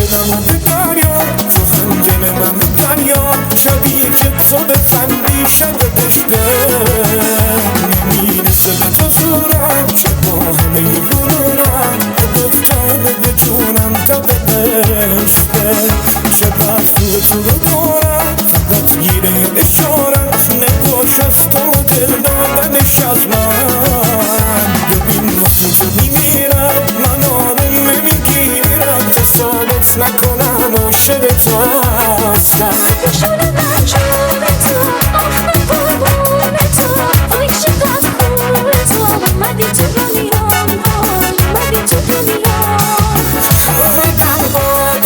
دلمو به دریا تو خنجل من دریا شبیه که تو بخندی شب عشقه نمیرسه به تو زورم که با همه غرورم لطف کرده به جونم تا به عشقه چقدر تو رو دارم فقط گیره اشارت نگاش از تو دل دادنش از من ببین واسه تو میمیرم من آروم نمیگیرم که ثابت نکنم عاشق تو